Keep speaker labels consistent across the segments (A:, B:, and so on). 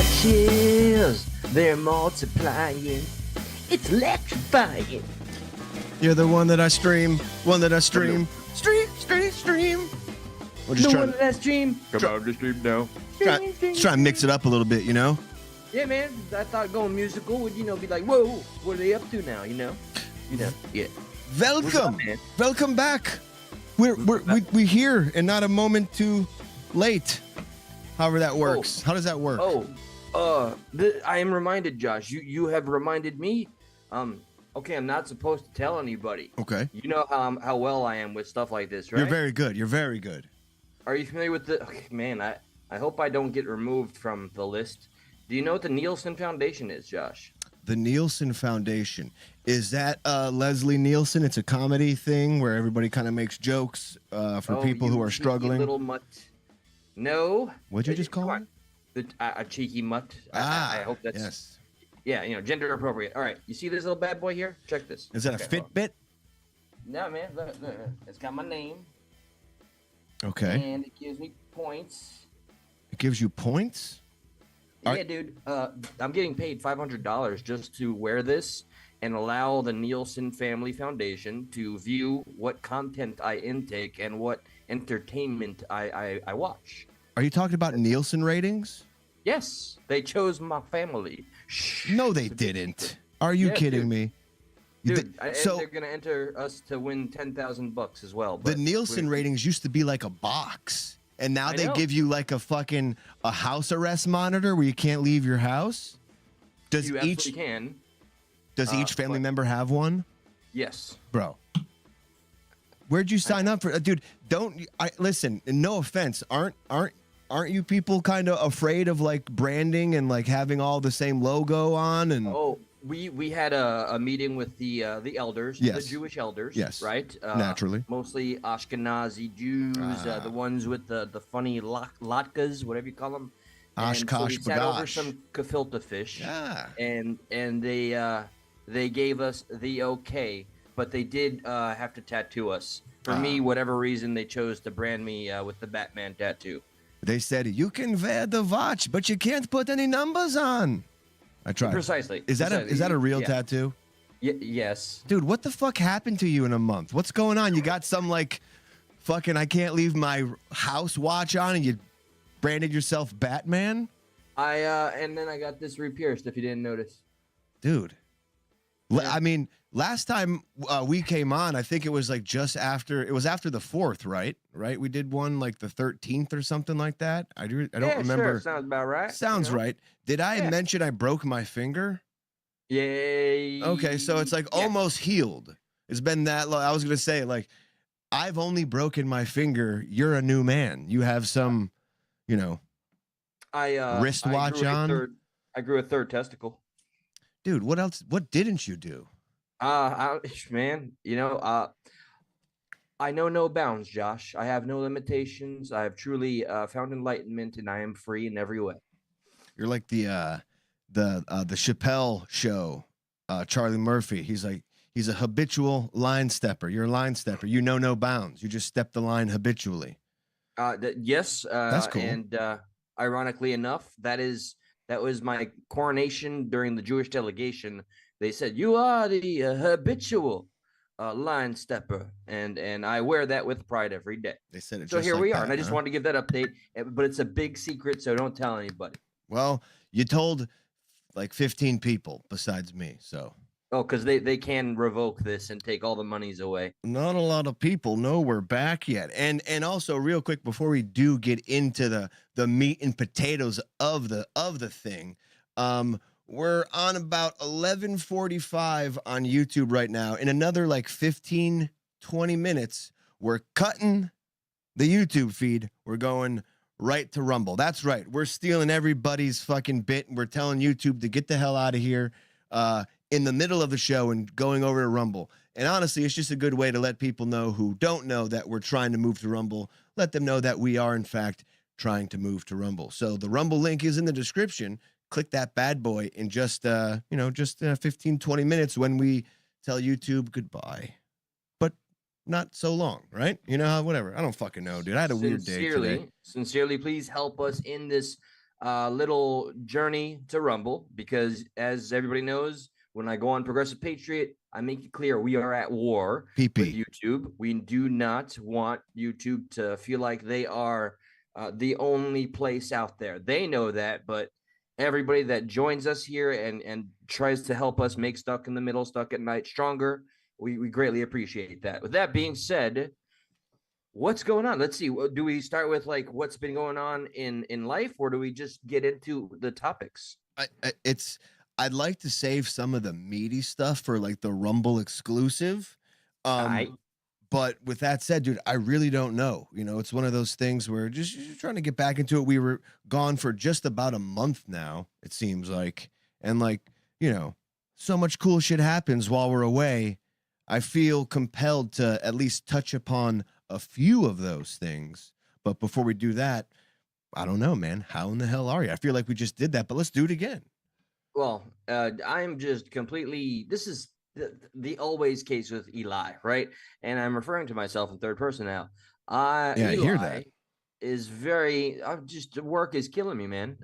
A: got chills, they're multiplying. It's electrifying.
B: You're the one that I stream. One that I stream. Stream. We're just
A: one that I stream.
C: Come on, just stream now.
B: Just try and mix it up a little bit, you know?
A: Yeah, man. I thought going musical would, be like, whoa, what are they up to now, yeah.
B: Welcome.
A: Up,
B: Welcome back. We're here and not a moment too late. However that works. How does that work?
A: I am reminded, Josh. You have reminded me. Okay, I'm not supposed to tell anybody.
B: Okay.
A: You know how well I am with stuff like this, right?
B: You're very good. You're very good.
A: Are you familiar with the? Okay, man, I hope I don't get removed from the list. Do you know what the Nielsen Foundation is, Josh?
B: The Nielsen Foundation. Is that Leslie Nielsen? It's a comedy thing where everybody kind of makes jokes for people who are struggling.
A: Little mutt. No.
B: What'd you just call him?
A: A cheeky mutt. I hope that's.
B: Yes.
A: Yeah, gender appropriate. All right, you see this little bad boy here? Check this.
B: Is that a Fitbit?
A: No, man. Look. It's got my name.
B: Okay.
A: And it gives me points.
B: It gives you points?
A: Yeah, dude. I'm getting paid $500 just to wear this and allow the Nielsen Family Foundation to view what content I intake and what entertainment I watch.
B: Are you talking about Nielsen ratings?
A: Yes, they chose my family.
B: No, they didn't. Are you kidding me?
A: Dude, so they're gonna enter us to win $10,000 as well.
B: The Nielsen ratings used to be like a box, and now they give you like a house arrest monitor where you can't leave your house. Does each family member have one?
A: Yes,
B: bro. Where'd you sign up for, dude? Listen. No offense, aren't you people kind of afraid of like branding and like having all the same logo on? And
A: we had a meeting with the elders, the Jewish elders, right?
B: Naturally,
A: mostly Ashkenazi Jews, the ones with the funny latkes, whatever you call them.
B: Oshkosh,
A: so we sat over some gefilte fish, and they gave us the okay, but they did have to tattoo us. For me, whatever reason, they chose to brand me with the Batman tattoo.
B: They said you can wear the watch, but you can't put any numbers on. I tried.
A: Precisely.
B: Is that a real tattoo?
A: Yes.
B: Dude, what the fuck happened to you in a month? What's going on? You got some like fucking I can't leave my house watch on, and you branded yourself Batman?
A: And then I got this re-pierced, if you didn't notice.
B: Dude. Yeah. I mean, last time we came on, I think it was like after the 4th, right? Right? We did one like the 13th or something like that. I don't remember.
A: Sure. Sounds about right.
B: Sounds right. Did I mention I broke my finger?
A: Yay.
B: Okay, so it's like almost healed. It's been that long. I was going to say, like, I've only broken my finger. You're a new man. You have some, wristwatch on.
A: I grew a third testicle.
B: Dude, what else? What didn't you do?
A: Man, I know no bounds, Josh. I have no limitations. I have truly found enlightenment, and I am free in every way.
B: You're like the Chappelle show, Charlie Murphy. He's a habitual line stepper. You're a line stepper. You know no bounds. You just step the line habitually.
A: Yes.
B: That's cool.
A: And ironically enough, that was my coronation during the Jewish delegation. They said, you are the habitual line stepper. And I wear that with pride every day.
B: They said it.
A: So here we are. And I just wanted to give that update, but it's a big secret, so don't tell anybody.
B: Well, you told like 15 people besides me, so.
A: Oh, because they can revoke this and take all the monies away. Not
B: a lot of people know we're back yet. And also real quick, before we do get into the meat and potatoes of the thing, we're on about 11:45 on YouTube right now. In another like 15, 20 minutes, we're cutting the YouTube feed. We're going right to Rumble. That's right. We're stealing everybody's fucking bit. And we're telling YouTube to get the hell out of here. In the middle of the show and going over to Rumble. And honestly, it's just a good way to let people know who don't know that we're trying to move to Rumble. Let them know that we are, in fact, trying to move to Rumble. So the Rumble link is in the description. Click that bad boy in just 15, 20 minutes when we tell YouTube goodbye. But not so long, right? Whatever. I don't fucking know, dude. I had a weird day today.
A: Sincerely, please help us in this little journey to Rumble, because as everybody knows, when I go on Progressive Patriot, I make it clear we are at war with
B: PP.
A: YouTube. We do not want YouTube to feel like they are the only place out there. They know that, but everybody that joins us here and tries to help us make Stuck in the Middle, Stuck at Night stronger, we greatly appreciate that. With that being said, what's going on? Let's see. Do we start with like what's been going on in life, or do we just get into the topics?
B: I'd like to save some of the meaty stuff for like the Rumble exclusive.
A: I
B: But with that said, dude, I really don't know. You know, it's one of those things where just trying to get back into it. We were gone for just about a month now, it seems like. And like, you know, so much cool shit happens while we're away. I feel compelled to at least touch upon a few of those things. But before we do that, I don't know, man. How in the hell are you? I feel like we just did that, but let's do it again.
A: Well, I'm just completely. This is the always case with Eli, right? And I'm referring to myself in third person now.
B: Yeah, I hear that.
A: Is very. Just work is killing me, man.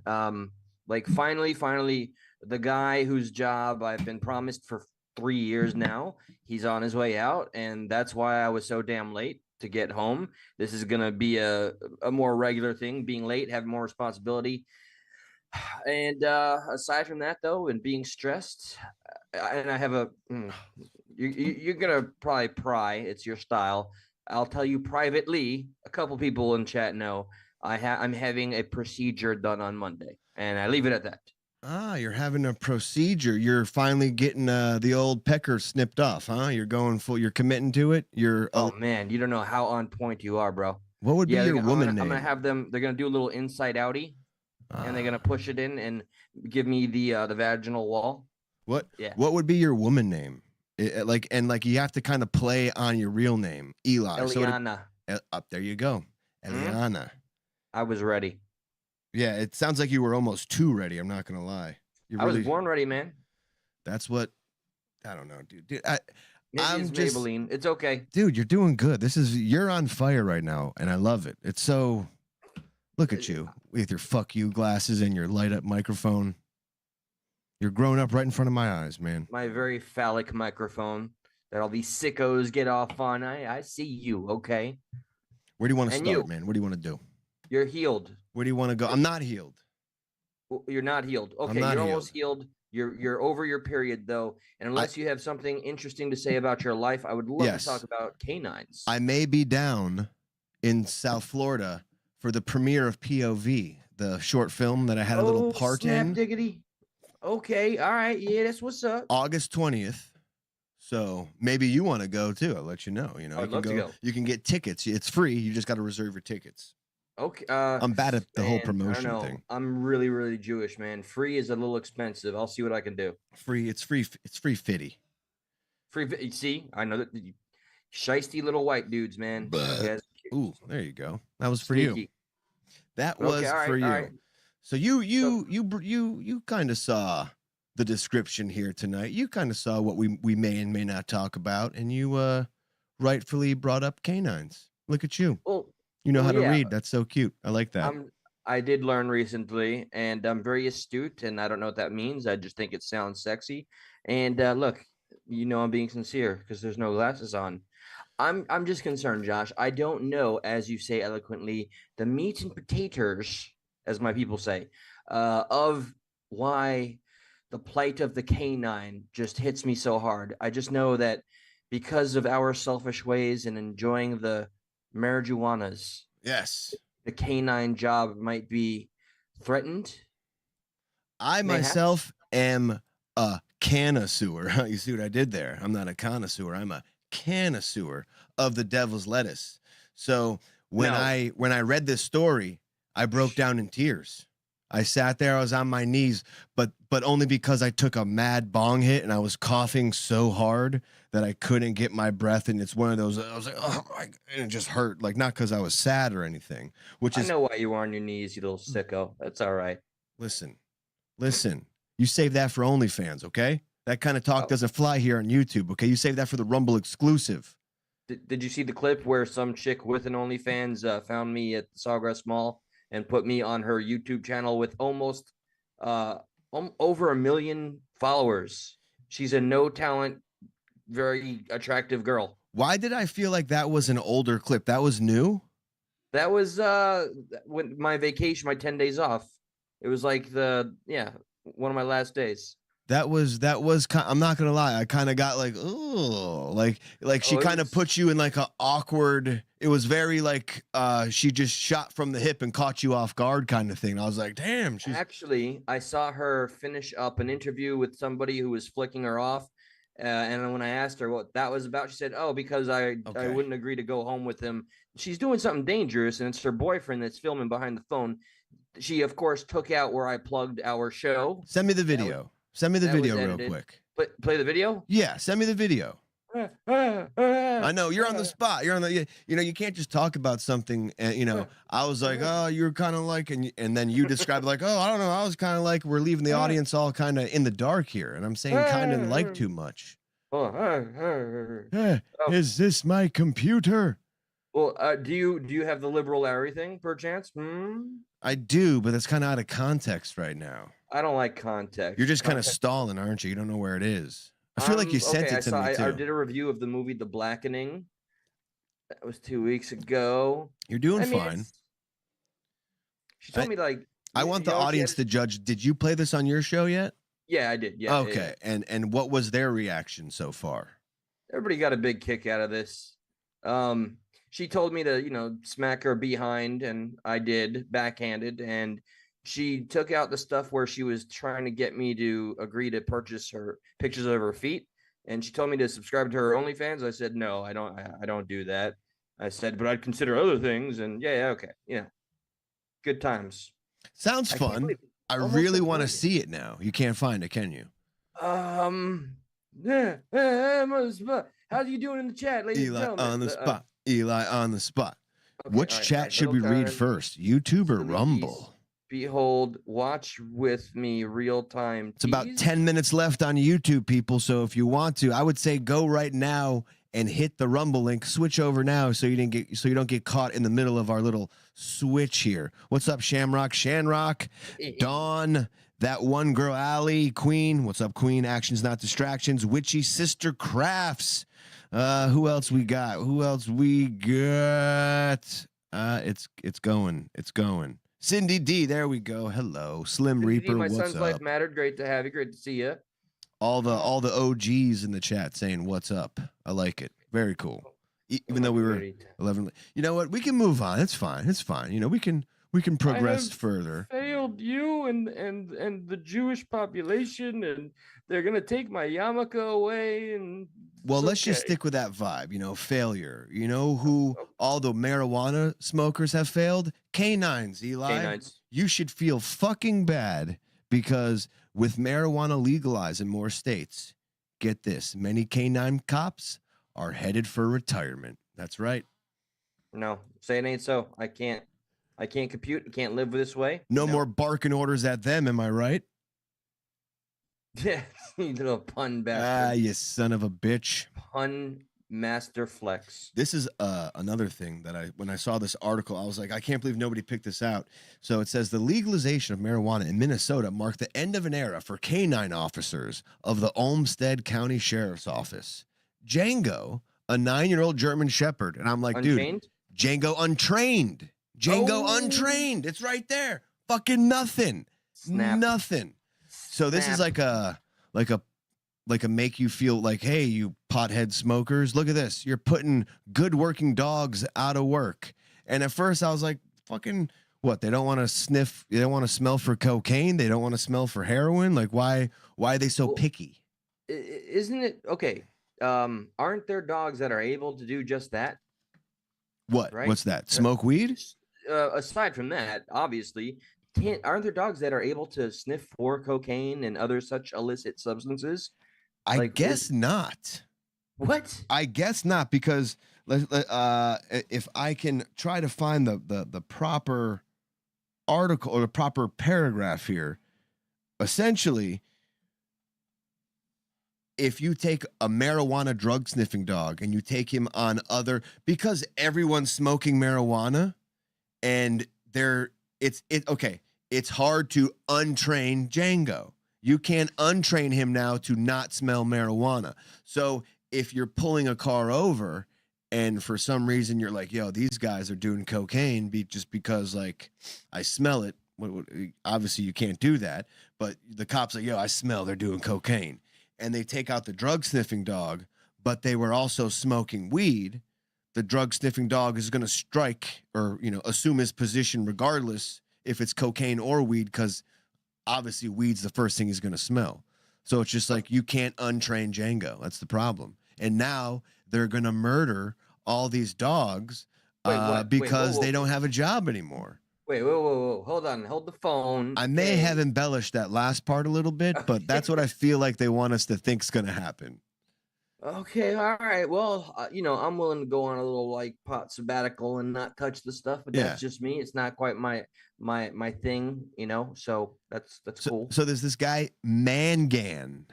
A: Like finally, the guy whose job I've been promised for 3 years now, he's on his way out, and that's why I was so damn late to get home. This is gonna be a more regular thing, being late, having more responsibility. And aside from that, though, and being stressed, and I have you're gonna probably pry. It's your style. I'll tell you privately. A couple people in chat know I'm having a procedure done on Monday, and I leave it at that.
B: Ah, you're having a procedure. You're finally getting the old pecker snipped off, huh? You're going full. You're committing to it.
A: Oh man, you don't know how on point you are, bro.
B: What would be your woman name?
A: I'm gonna have them. They're gonna do a little inside outie, and they're gonna push it in and give me the vaginal wall.
B: What?
A: Yeah.
B: What would be your woman name? Like you have to kind of play on your real name, Eli.
A: Eliana.
B: Up there you go, Eliana.
A: I was ready.
B: Yeah, it sounds like you were almost too ready. I'm not gonna lie.
A: I was born ready, man.
B: That's what. I don't know, dude.
A: I'm just Maybelline. It's okay,
B: dude. You're doing good. You're on fire right now, and I love it. It's so. Look at you with your fuck you glasses and your light up microphone. You're growing up right in front of my eyes, man.
A: My very phallic microphone that all these sickos get off on. I see you, okay?
B: Where do you want to start, man? What do you want to do?
A: You're healed.
B: Where do you want to go? I'm not healed.
A: You're not healed. Okay, you're almost healed. You're over your period though, and unless you have something interesting to say about your life, I would love to talk about canines.
B: I may be down in South Florida for the premiere of POV, the short film that I had a little part in.
A: Diggity. Okay, all right, yeah, that's what's up.
B: August 20th. So maybe you want to go too. I'll let you know. You know,
A: I'd love to go.
B: You can get tickets. It's free. You just got to reserve your tickets.
A: Okay.
B: I'm bad at the whole promotion thing.
A: I'm really, really Jewish, man. Free is a little expensive. I'll see what I can do.
B: Free. It's free. It's free fitty.
A: Free. See, I know that shiesty little white dudes, man.
B: Ooh, there you go. That was for you. That was for you. Right. So you kind of saw the description here tonight. You kind of saw what we may and may not talk about, and you rightfully brought up canines. Look at you.
A: Well,
B: you know how to read. That's so cute. I like that.
A: I did learn recently, and I'm very astute, and I don't know what that means. I just think it sounds sexy. And look, you know I'm being sincere because there's no glasses on. I'm just concerned, Josh. I don't know, as you say eloquently, the meat and potatoes, as my people say, of why the plight of the canine just hits me so hard. I just know that because of our selfish ways and enjoying the marijuanas,
B: yes,
A: the canine job might be threatened.
B: I myself am a connoisseur. You see what I did there? I'm not a connoisseur. I'm a connoisseur of the devil's lettuce. So when I read this story, I broke down in tears. I sat there, I was on my knees, but only because I took a mad bong hit and I was coughing so hard that I couldn't get my breath. And it's one of those, I was like, oh, and it just hurt. Like, not because I was sad or anything, I
A: know why you were on your knees, you little sicko. That's all right.
B: Listen, you save that for OnlyFans, okay? That kind of talk doesn't fly here on YouTube, okay? You save that for the Rumble exclusive.
A: Did you see the clip where some chick with an OnlyFans found me at the Sawgrass Mall and put me on her YouTube channel with almost over 1 million followers. She's a no talent, very attractive girl.
B: Why did I feel like that was an older clip? That was new?
A: That was when my vacation, my 10 days off. It was like one of my last days.
B: That was I'm not gonna lie, I kind of got like, oh, like she kind of put you in like a awkward, it was very like she just shot from the hip and caught you off guard kind of thing. I was like, damn.
A: Actually, I saw her finish up an interview with somebody who was flicking her off. And when I asked her what that was about, she said, "Oh, because I wouldn't agree to go home with him. She's doing something dangerous, and it's her boyfriend that's filming behind the phone." She, of course, took out where I plugged our show.
B: Send me the video. Send me the video real quick.
A: Play the video?
B: Yeah, send me the video. I know you're on the spot. You're on the, you can't just talk about something. And, I was like, oh, you're kind of like, and then you described like, oh, I don't know. I was kind of like, we're leaving the audience all kind of in the dark here. And I'm saying kind of like too much. Is this my computer?
A: Well, do you have the liberal Larry thing, perchance?
B: I do, but that's kind of out of context right now.
A: I don't like context.
B: You're just kind of stalling, aren't you? You don't know where it is. I feel like you sent it to me too.
A: I did a review of the movie The Blackening. That was 2 weeks ago.
B: You're doing fine.
A: She told me like
B: I want the audience to judge. Did you play this on your show yet?
A: Yeah, I did. Yeah.
B: Okay. Yeah. And what was their reaction so far?
A: Everybody got a big kick out of this. She told me to, smack her behind, and I did, backhanded, and she took out the stuff where she was trying to get me to agree to purchase her pictures of her feet. And she told me to subscribe to her OnlyFans. I said, no, I don't do that. I said, but I'd consider other things. And yeah, okay. Good times.
B: Sounds fun. I really want to see it now. You can't find it, can you?
A: Yeah. How you doing in the chat, ladies and gentlemen?
B: On the spot. Eli on the spot. Okay, Which chat should we read first? YouTube or Rumble?
A: Behold, watch with me real time.
B: It's about 10 minutes left on YouTube, people. So if you want to, I would say go right now and hit the Rumble link. Switch over now so you don't get caught in the middle of our little switch here. What's up, Shamrock? Shanrock, Dawn, that one girl, Allie, Queen. What's up, Queen? Actions, not distractions. Witchy Sister Crafts. Who else we got? It's going. Cindy D, there we go. Hello, Slim
A: Cindy
B: Reaper.
A: D, my
B: what's
A: son's
B: up?
A: life mattered. Great to have you. Great to see you.
B: All the OGs in the chat saying what's up. I like it. Very cool. Even though we were 11. You know what? We can move on. It's fine. It's fine. We can progress further.
A: Failed you and the Jewish population, and they're gonna take my yarmulke away. And
B: well, let's just stick with that vibe. Failure. You know who all the marijuana smokers have failed? Canines, Eli.
A: Canines.
B: You should feel fucking bad because with marijuana legalized in more states, get this, many canine cops are headed for retirement. That's right.
A: No, say it ain't so. I can't compute. I can't live this way.
B: No more barking orders at them. Am I right?
A: Yeah, you little pun bastard.
B: You son of a bitch.
A: Pun master flex.
B: This is another thing that when I saw this article, I was like, I can't believe nobody picked this out. So it says the legalization of marijuana in Minnesota marked the end of an era for canine officers of the Olmsted County Sheriff's Office. Django, a 9-year-old German Shepherd. And I'm like,
A: Unchained?
B: Dude, Django untrained. Untrained. It's right there. Fucking nothing.
A: Snap.
B: Nothing. So this is like a make you feel like, hey, you pothead smokers, look at this. You're putting good working dogs out of work. And at first I was like, fucking what? They don't want to sniff. They don't want to smell for cocaine. They don't want to smell for heroin. Like why are they so picky?
A: Isn't it okay? Aren't there dogs that are able to do just that?
B: What?
A: Right?
B: What's that? Smoke weed?
A: Aside from that, obviously, aren't there dogs that are able to sniff for cocaine and other such illicit substances?
B: I guess not.
A: What?
B: I guess not, because if I can try to find the proper article or the proper paragraph here, essentially, if you take a marijuana drug sniffing dog and you take him on because everyone's smoking marijuana and they're okay. It's hard to untrain Django. You can't untrain him now to not smell marijuana. So if you're pulling a car over and for some reason you're like, yo, these guys are doing cocaine just because like I smell it. Obviously you can't do that, but the cops are like, yo, I smell they're doing cocaine. And they take out the drug sniffing dog, but they were also smoking weed. The drug sniffing dog is going to strike or, assume his position regardless if it's cocaine or weed, because obviously weed's the first thing he's going to smell. So it's just like you can't untrain Django. That's the problem. And now they're going to murder all these dogs because they don't have a job anymore.
A: Wait, whoa. Hold on. Hold the phone.
B: I may have embellished that last part a little bit, but that's what I feel like they want us to think is going to happen.
A: Okay, all right. Well, I'm willing to go on a little like pot sabbatical and not touch the stuff, but that's just me. It's not quite my thing, So that's cool.
B: So there's this guy Mangan.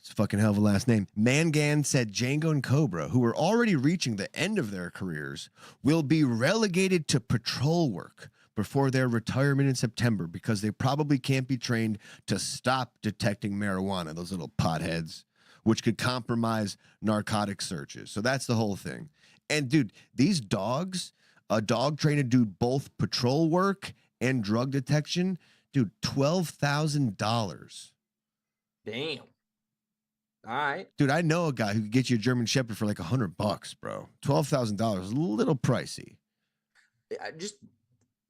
B: It's a fucking hell of a last name. Mangan said Django and Cobra, who are already reaching the end of their careers, will be relegated to patrol work before their retirement in September because they probably can't be trained to stop detecting marijuana, those little potheads, which could compromise narcotic searches. So that's the whole thing. And dude, these dogs, a dog trained to do both patrol work and drug detection, dude, $12,000.
A: Damn. All right.
B: Dude, I know a guy who could get you a German Shepherd for like $100, bro. $12,000 is a little pricey.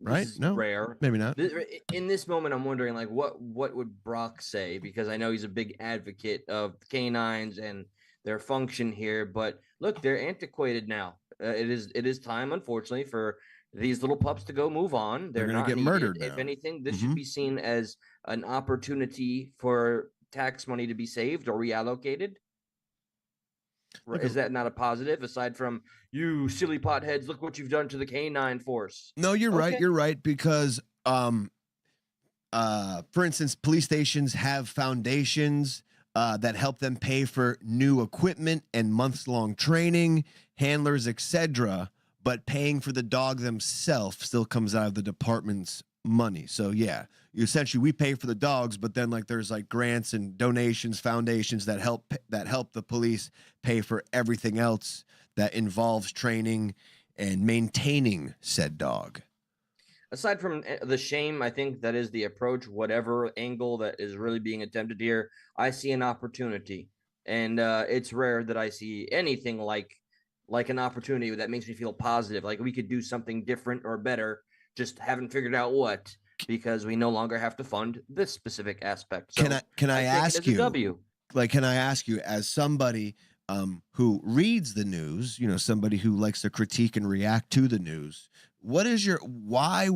B: Right? No,
A: rare.
B: Maybe not.
A: In this moment, I'm wondering, like, what would Brock say? Because I know he's a big advocate of canines and their function here. But look, they're antiquated now. It is time, unfortunately, for these little pups to go move on. They're
B: going to get
A: needed.
B: murdered now.
A: If anything, this should be seen as an opportunity for tax money to be saved or reallocated. Is that not a positive aside from you silly potheads? Look what you've done to the canine force.
B: No, you're right. You're right. Because, for instance, police stations have foundations that help them pay for new equipment and months-long training, handlers, etc. But paying for the dog themselves still comes out of the department's money. So yeah, essentially we pay for the dogs, but then like there's like grants and donations, foundations that help the police pay for everything else that involves training and maintaining said dog.
A: Aside from the shame, I think that is the approach, whatever angle that is really being attempted here. I see an opportunity, and it's rare that I see anything like an opportunity that makes me feel positive. Like we could do something different or better. Just haven't figured out what, because we no longer have to fund this specific aspect. So
B: can I ask you, can I ask you as somebody who reads the news, somebody who likes to critique and react to the news, why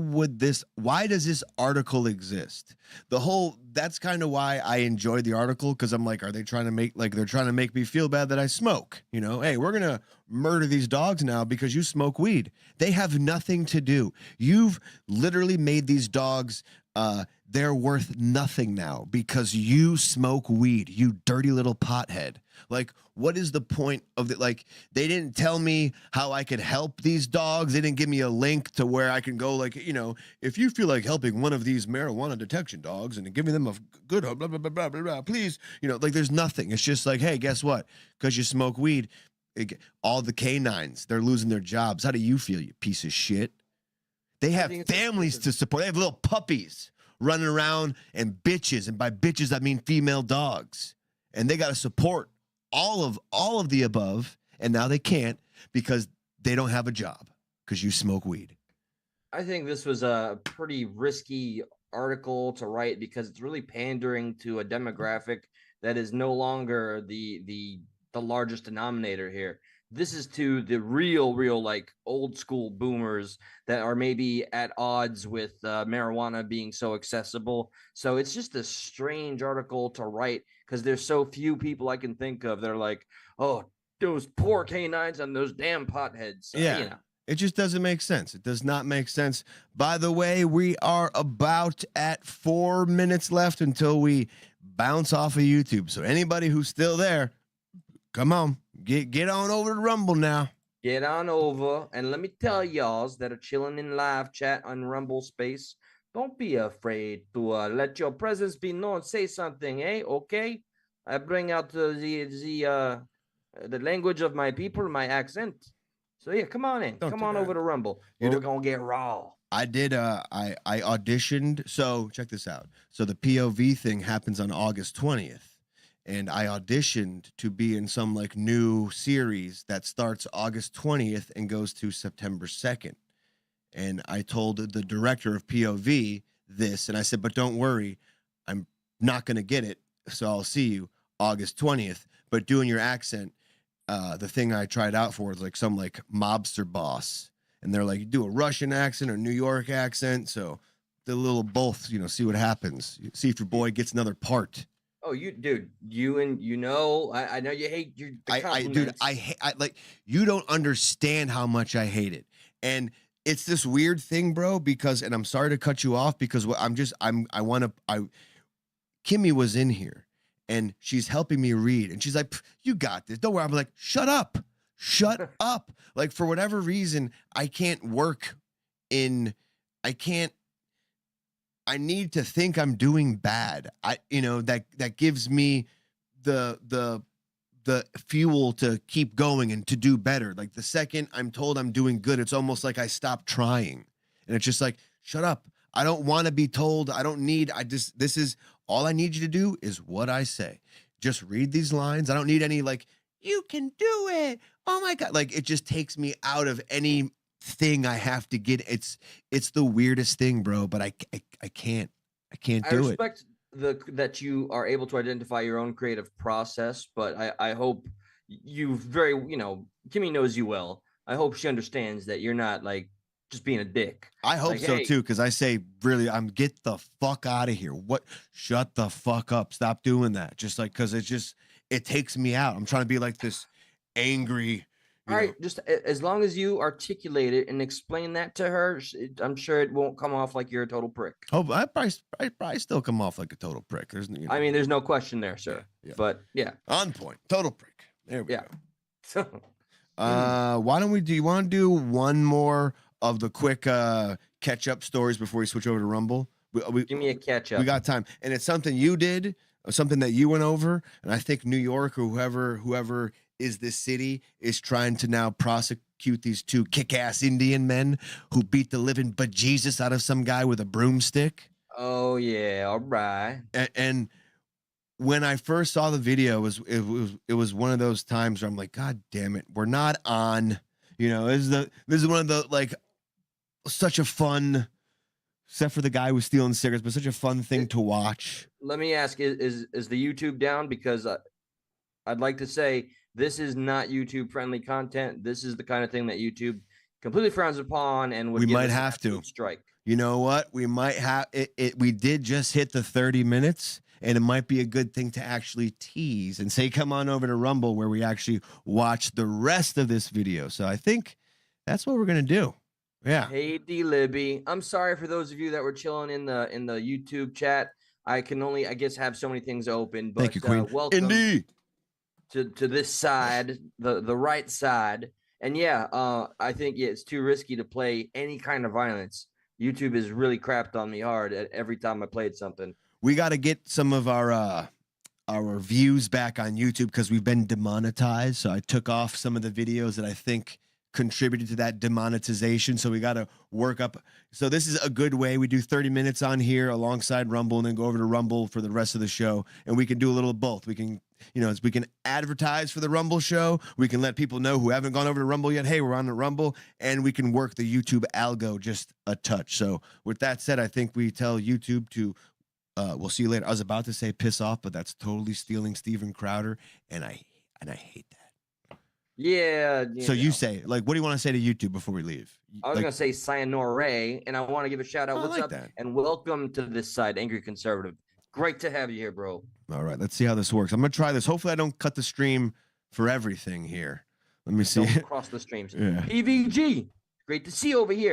B: does this article exist? That's kind of why I enjoyed the article, because I'm like, are they trying to make me feel bad that I smoke? Hey, we're going to murder these dogs now because you smoke weed. They have nothing to do. You've literally made these dogs, they're worth nothing now because you smoke weed, you dirty little pothead. Like, what is the point of it? Like, they didn't tell me how I could help these dogs. They didn't give me a link to where I can go, like, if you feel like helping one of these marijuana detection dogs and giving them a good, blah, blah, blah, blah, blah, blah, please, like, there's nothing. It's just like, hey, guess what? Because you smoke weed, all the canines, they're losing their jobs. How do you feel, you piece of shit? They have families to support. They have little puppies running around and bitches. And by bitches, I mean female dogs. And they got to support all of the above, and now they can't because they don't have a job because you smoke weed.
A: I think this was a pretty risky article to write because it's really pandering to a demographic that is no longer the largest denominator here. This is to the real like old school boomers that are maybe at odds with marijuana being so accessible. So it's just a strange article to write because there's so few people I can think of that are like, oh, those poor canines and those damn potheads.
B: Yeah. It just doesn't make sense. It does not make sense. By the way, we are about at 4 minutes left until we bounce off of YouTube. So anybody who's still there, come on, get on over to Rumble now.
A: Get on over, and let me tell y'alls that are chilling in live chat on Rumble Space, don't be afraid to let your presence be known. Say something, eh? Okay? I bring out the language of my people, my accent. So yeah, come on in.
B: Don't
A: Come
B: do
A: on
B: that.
A: over to Rumble,
B: You
A: where
B: know,
A: we're gonna get raw.
B: I did I auditioned. So check this out. So the POV thing happens on August 20th. And I auditioned to be in some like new series that starts August 20th and goes to September 2nd. And I told the director of POV this, and I said, but don't worry, I'm not gonna get it. So I'll see you August 20th. But doing your accent, the thing I tried out for was like some like mobster boss. And they're like, you do a Russian accent or New York accent. So the little both, see what happens. See if your boy gets another part.
A: Oh, dude, I know you hate the
B: Dude,
A: compliments.
B: I like, you don't understand how much I hate it. And it's this weird thing, bro, because, and I'm sorry to cut you off because Kimmy was in here and she's helping me read and she's like, you got this. Don't worry. I'm like, shut up. Shut up. Like, for whatever reason, I can't work I need to think I'm doing bad. That gives me the fuel to keep going and to do better. Like the second I'm told I'm doing good, it's almost like I stop trying. And it's just like, shut up. I don't want to be told. This is all I need you to do is what I say. Just read these lines. I don't need any like, you can do it. Oh my God. Like, it just takes me out of any thing I have to get. It's the weirdest thing, bro, but I can't do it.
A: Respect that you are able to identify your own creative process, but I hope Kimmy knows you well. I hope she understands that you're not like just being a dick.
B: I hope
A: like,
B: so
A: hey,
B: too, because I say, really, I'm get the fuck out of here. What? Shut the fuck up. Stop doing that. Just like, because it takes me out. I'm trying to be like this angry.
A: All right, just as long as you articulate it and explain that to her, I'm sure it won't come off like you're a total prick.
B: Oh, I probably still come off like a total prick.
A: I mean, there's no question there, sir.
B: Yeah.
A: But yeah,
B: on point, total prick. There we go.
A: So,
B: why don't you want to do one more of the quick catch up stories before we switch over to Rumble?
A: Give me a catch up.
B: We got time, and it's something you did, something that you went over, and I think New York or whoever is this city is trying to now prosecute these two kick-ass Indian men who beat the living bejesus out of some guy with a broomstick.
A: Oh yeah, all right.
B: And when I first saw the video, it was one of those times where I'm like, God damn it, we're not on. This is one of the like such a fun, except for the guy who was stealing cigarettes, but such a fun thing to watch.
A: Let me ask: Is the YouTube down? Because I'd like to say this is not YouTube friendly content. This is the kind of thing that YouTube completely frowns upon, and
B: we might have to
A: strike.
B: You know what? We might have it. We did just hit the 30 minutes. And it might be a good thing to actually tease and say, come on over to Rumble where we actually watch the rest of this video. So I think that's what we're going to do. Yeah.
A: Hey, D Libby. I'm sorry for those of you that were chilling in the YouTube chat. I can only, I guess, have so many things open. But
B: thank you, Queen.
A: Welcome
B: Indy.
A: to this side, the right side. And yeah, I think it's too risky to play any kind of violence. YouTube has really crapped on me hard every time I played something.
B: We got to get some of our views back on YouTube because we've been demonetized. So I took off some of the videos that I think contributed to that demonetization. So we got to work up. So this is a good way. We do 30 minutes on here alongside Rumble and then go over to Rumble for the rest of the show. And we can do a little of both. We can, we can advertise for the Rumble show. We can let people know who haven't gone over to Rumble yet, hey, we're on the Rumble. And we can work the YouTube algo just a touch. So with that said, I think we tell YouTube to we'll see you later. I was about to say piss off, but that's totally stealing Steven Crowder, and I hate that.
A: Yeah.
B: So you say, like, what do you want to say to YouTube before we leave?
A: I was gonna say sayonara, and I want to give a shout out. What's
B: like
A: up?
B: That.
A: And welcome to this side, Angry Conservative. Great to have you here, bro.
B: All right, let's see how this works. I'm gonna try this. Hopefully, I don't cut the stream for everything here. Let me see.
A: Don't cross the streams.
B: Yeah.
A: PVG. Great to see you over here.